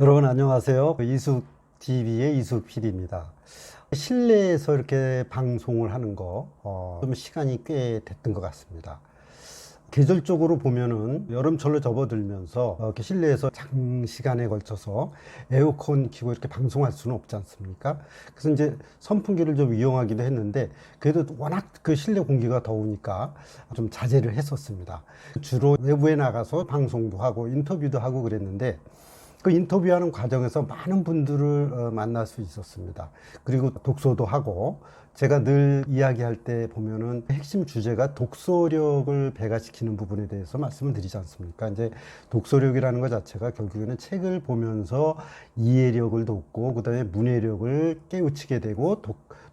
여러분 안녕하세요. 이숙 TV의 이숙 PD입니다. 실내에서 이렇게 방송을 하는 좀 시간이 꽤 됐던 것 같습니다. 계절적으로 보면은 여름철로 접어들면서 이렇게 실내에서 장시간에 걸쳐서 에어컨 켜고 이렇게 방송할 수는 없지 않습니까? 그래서 이제 선풍기를 좀 이용하기도 했는데 그래도 워낙 그 실내 공기가 더우니까 좀 자제를 했었습니다. 주로 외부에 나가서 방송도 하고 인터뷰도 하고 그랬는데 그 인터뷰하는 과정에서 많은 분들을 만날 수 있었습니다. 그리고 독서도 하고 제가 늘 이야기할 때 보면은 핵심 주제가 독서력을 배가시키는 부분에 대해서 말씀을 드리지 않습니까? 이제 독서력이라는 것 자체가 결국에는 책을 보면서 이해력을 돋고 그다음에 문해력을 깨우치게 되고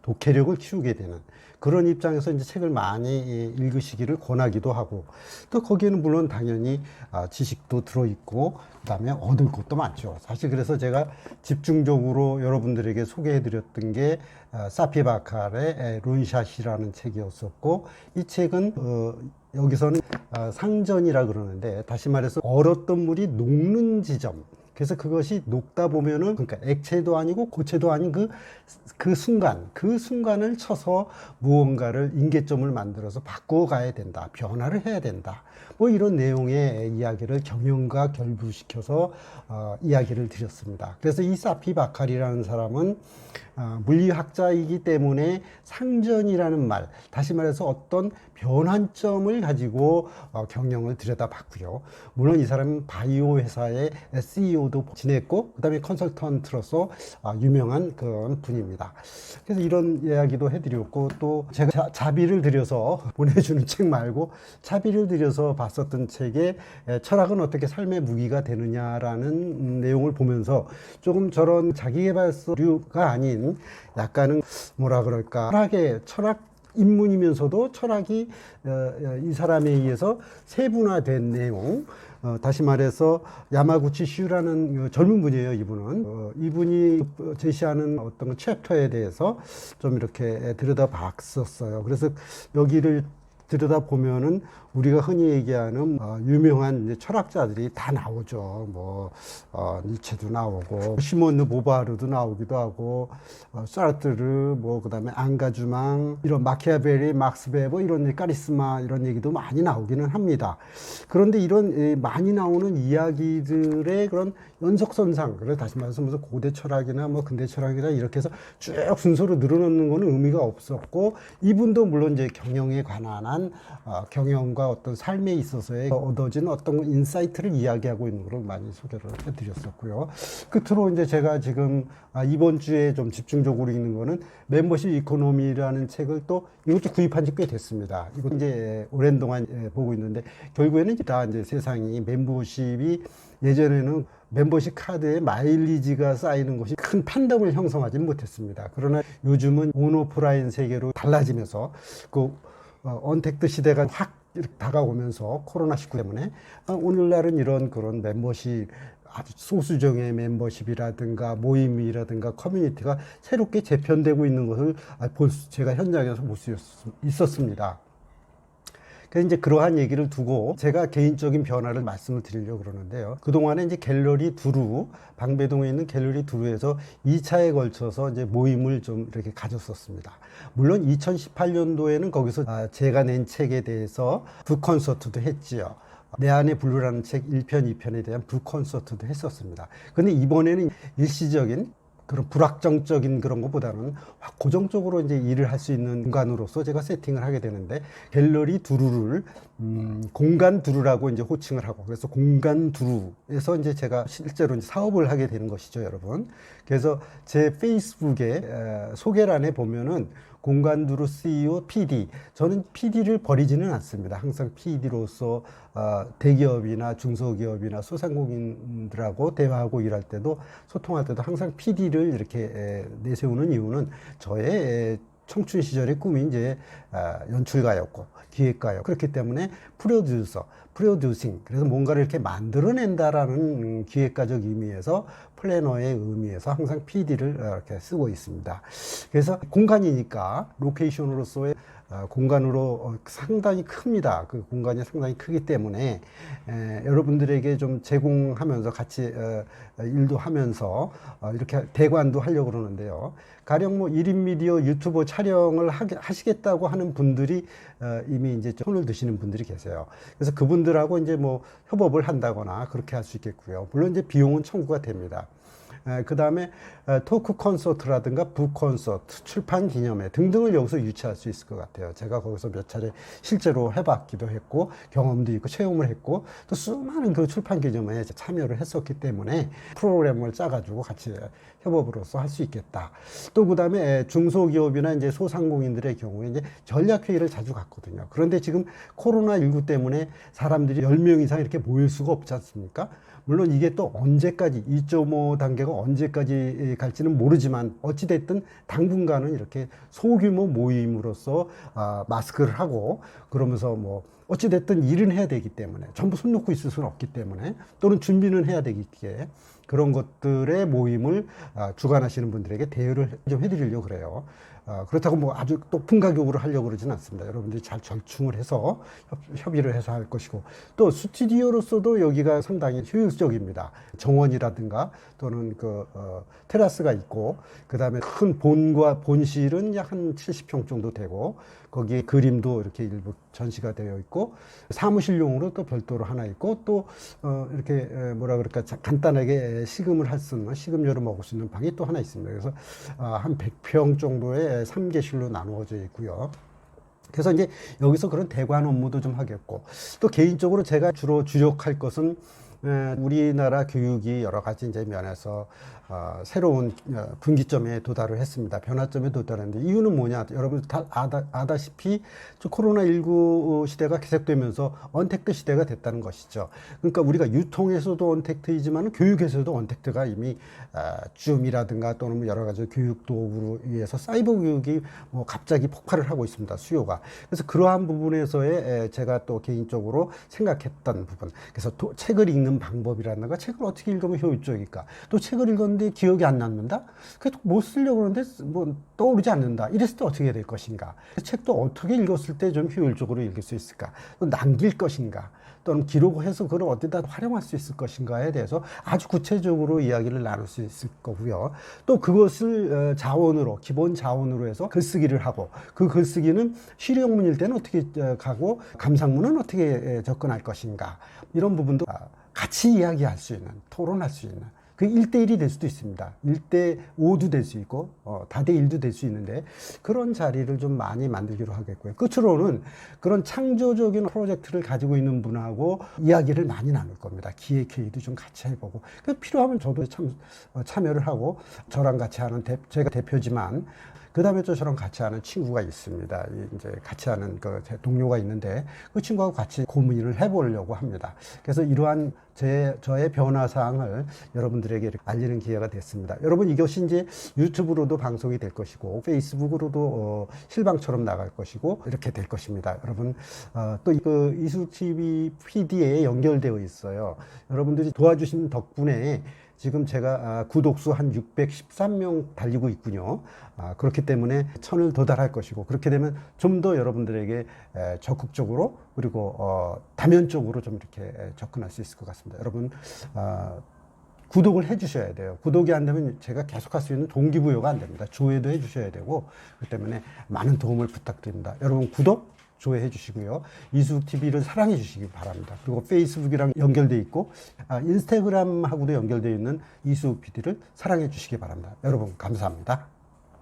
독해력을 키우게 되는 그런 입장에서 이제 책을 많이 읽으시기를 권하기도 하고 또 거기에는 물론 당연히 지식도 들어있고 그다음에 얻을 것도 많죠. 사실 그래서 제가 집중적으로 여러분들에게 소개해드렸던 게 사피바칼의 룬샷이라는 책이었었고 이 책은 여기서는 상전이라 그러는데 다시 말해서 얼었던 물이 녹는 지점 그래서 그것이 녹다 보면은 그러니까 액체도 아니고 고체도 아닌 그 순간을 쳐서 무언가를 임계점을 만들어서 바꿔가야 된다. 변화를 해야 된다. 뭐 이런 내용의 이야기를 경영과 결부시켜서 이야기를 드렸습니다. 그래서 이 사피 바칼이라는 사람은 물리학자이기 때문에 상전이라는 말, 다시 말해서 어떤 변환점을 가지고 경영을 들여다봤고요. 물론 이 사람은 바이오 회사의 CEO도 지냈고 그다음에 컨설턴트로서 유명한 그런 분입니다. 그래서 이런 이야기도 해드렸고 또 제가 자비를 들여서 보내주는 책 말고 자비를 들여서 봤었던 책에 철학은 어떻게 삶의 무기가 되느냐라는 내용을 보면서 조금 저런 자기계발서류가 아닌 약간은 뭐라 그럴까 철학 인문이면서도 철학이 이 사람에 의해서 세분화된 내용 다시 말해서 야마구치 슈라는 젊은 분이에요. 이분은 이분이 제시하는 어떤 챕터에 대해서 좀 이렇게 들여다봤었어요. 그래서 여기를 들여다보면은 우리가 흔히 얘기하는 유명한 이제 철학자들이 다 나오죠. 뭐 니체도 나오고 시몬느 보바르도 나오기도 하고 사르트르 뭐 그다음에 앙가주망 이런 마키아벨리 막스 베버 이런 카리스마 이런 얘기도 많이 나오기는 합니다. 그런데 이런 많이 나오는 이야기들의 그런 연속선상 그래서 다시 말해서 무슨 고대 철학이나 뭐 근대 철학이나 이렇게 해서 쭉 순서로 늘어놓는 거는 의미가 없었고 이분도 물론 이제 경영에 관한 경영과 어떤 삶에 있어서의 얻어진 어떤 인사이트를 이야기하고 있는 걸 많이 소개를 해드렸었고요. 끝으로 이제 제가 지금 이번 주에 좀 집중적으로 읽는 거는 멤버십 이코노미라는 책을 또 이것도 구입한 지 꽤 됐습니다. 이거 이제 오랜 동안 보고 있는데 결국에는 다 이제 세상이 멤버십이 예전에는 멤버십 카드에 마일리지가 쌓이는 것이 큰 판덤을 형성하지 못했습니다. 그러나 요즘은 온오프라인 세계로 달라지면서 그 언택트 시대가 확 다가오면서 코로나19 때문에 오늘날은 이런 그런 멤버십 아주 소수정의 멤버십이라든가 모임이라든가 커뮤니티가 새롭게 재편되고 있는 것을 제가 현장에서 볼 수 있었습니다. 그래서 이제 그러한 얘기를 두고 제가 개인적인 변화를 말씀을 드리려고 그러는데요. 그동안에 이제 갤러리 두루, 방배동에 있는 갤러리 두루에서 2차에 걸쳐서 이제 모임을 좀 이렇게 가졌었습니다. 물론 2018년도에는 거기서 제가 낸 책에 대해서 북콘서트도 했지요. 내 안의 블루라는 책 1편, 2편에 대한 북콘서트도 했었습니다. 근데 이번에는 일시적인 그런 불확정적인 그런 것보다는 고정적으로 이제 일을 할 수 있는 공간으로서 제가 세팅을 하게 되는데 갤러리 두루를 공간 두루라고 이제 호칭을 하고 그래서 공간 두루에서 이제 제가 실제로 이제 사업을 하게 되는 것이죠, 여러분. 그래서 제 페이스북에 소개란에 보면은 공간두루 CEO PD. 저는 PD를 버리지는 않습니다. 항상 PD로서 대기업이나 중소기업이나 소상공인들하고 대화하고 일할 때도 소통할 때도 항상 PD를 이렇게 내세우는 이유는 저의 청춘 시절의 꿈이 이제 연출가였고 기획가였고 그렇기 때문에 프로듀싱 그래서 뭔가를 이렇게 만들어낸다라는 기획가적 의미에서 플래너의 의미에서 항상 PD를 이렇게 쓰고 있습니다. 그래서 공간이니까 로케이션으로서의 공간으로 상당히 큽니다. 그 공간이 상당히 크기 때문에 여러분들에게 좀 제공하면서 같이 일도 하면서 이렇게 대관도 하려고 그러는데요. 가령 뭐 1인 미디어 유튜버 촬영을 하시겠다고 하는 분들이 이미 이제 손을 드시는 분들이 계세요. 그래서 그분들하고 이제 뭐 협업을 한다거나 그렇게 할 수 있겠고요. 물론 이제 비용은 청구가 됩니다. 그 다음에 토크 콘서트라든가 북 콘서트, 출판 기념회 등등을 여기서 유치할 수 있을 것 같아요. 제가 거기서 몇 차례 실제로 해봤기도 했고 경험도 있고 체험을 했고 또 수많은 그 출판 기념회에 참여를 했었기 때문에 프로그램을 짜가지고 같이 협업으로서 할 수 있겠다. 또 그 다음에 중소기업이나 이제 소상공인들의 경우에 이제 전략회의를 자주 갖거든요. 그런데 지금 코로나19 때문에 사람들이 10명 이상 이렇게 모일 수가 없지 않습니까? 물론 이게 또 언제까지 2.5 단계가 언제까지 갈지는 모르지만 어찌됐든 당분간은 이렇게 소규모 모임으로서 마스크를 하고 그러면서 뭐 어찌됐든 일은 해야 되기 때문에 전부 손 놓고 있을 수는 없기 때문에 또는 준비는 해야 되기에 그런 것들의 모임을 주관하시는 분들에게 대여를 좀 해드리려고 그래요. 그렇다고 뭐 아주 높은 가격으로 하려고 그러지는 않습니다. 여러분들이 잘 절충을 해서 협의를 해서 할 것이고 또 스튜디오로서도 여기가 상당히 효율적입니다. 정원이라든가 또는 테라스가 있고 그 다음에 큰 본실은 약 한 70평 정도 되고 거기에 그림도 이렇게 일부 전시가 되어 있고 사무실용으로 또 별도로 하나 있고 또 이렇게 뭐라 그럴까 간단하게 식음을 할 수 있는 식음료를 먹을 수 있는 방이 또 하나 있습니다. 그래서 한 100평 정도의 3개실로 나누어져 있고요. 그래서 이제 여기서 그런 대관 업무도 좀 하겠고 또 개인적으로 제가 주로 주력할 것은 우리나라 교육이 여러 가지 이제 면에서 새로운 분기점에 도달을 했습니다. 변화점에 도달했는데 이유는 뭐냐? 여러분 다 아다시피 코로나19 시대가 계속되면서 언택트 시대가 됐다는 것이죠. 그러니까 우리가 유통에서도 언택트이지만 교육에서도 언택트가 이미 줌이라든가 또는 여러 가지 교육 도구로 위해서 사이버 교육이 뭐 갑자기 폭발을 하고 있습니다. 수요가. 그래서 그러한 부분에서의 제가 또 개인적으로 생각했던 부분. 그래서 책을 읽는 방법이라든가 책을 어떻게 읽으면 효율적일까? 또 책을 읽었는데 기억이 안 남는다? 그래도 못 쓰려고 그러는데 뭐 떠오르지 않는다. 이랬을 때 어떻게 될 것인가? 책도 어떻게 읽었을 때 좀 효율적으로 읽을 수 있을까? 또 남길 것인가? 또는 기록해서 그걸 어디다 활용할 수 있을 것인가에 대해서 아주 구체적으로 이야기를 나눌 수 있을 거고요. 또 그것을 자원으로, 기본 자원으로 해서 글쓰기를 하고 그 글쓰기는 실용문일 때는 어떻게 가고 감상문은 어떻게 접근할 것인가? 이런 부분도 같이 이야기할 수 있는, 토론할 수 있는 그 1대1이 될 수도 있습니다. 1대5도 될 수 있고 다대1도 될 수 있는데 그런 자리를 좀 많이 만들기로 하겠고요. 끝으로는 그런 창조적인 프로젝트를 가지고 있는 분하고 이야기를 많이 나눌 겁니다. 기획회의도 좀 같이 해보고 필요하면 저도 참여를 하고 저랑 같이 하는 제가 대표지만 그 다음에 또 저랑 같이 하는 친구가 있습니다. 이제 같이 하는 제 동료가 있는데 그 친구하고 같이 고민을 해보려고 합니다. 그래서 이러한 저의 변화사항을 여러분들에게 알리는 기회가 됐습니다. 여러분 이것이 이제 유튜브로도 방송이 될 것이고 페이스북으로도 실방처럼 나갈 것이고 이렇게 될 것입니다. 여러분 또 이수TV PD에 연결되어 있어요. 여러분들이 도와주신 덕분에 지금 제가 구독수 한 613명 달리고 있군요. 그렇기 때문에 1000을 도달할 것이고 그렇게 되면 좀 더 여러분들에게 적극적으로 그리고 다면적으로 좀 이렇게 접근할 수 있을 것 같습니다. 여러분 구독을 해 주셔야 돼요. 구독이 안 되면 제가 계속할 수 있는 동기부여가 안 됩니다. 조회도 해 주셔야 되고 그렇기 때문에 많은 도움을 부탁드립니다. 여러분 구독 조회해 주시고요. 이수TV를 사랑해 주시기 바랍니다. 그리고 페이스북이랑 연결돼 있고 인스타그램하고도 연결되어 있는 이수PD를 사랑해 주시기 바랍니다. 여러분 감사합니다.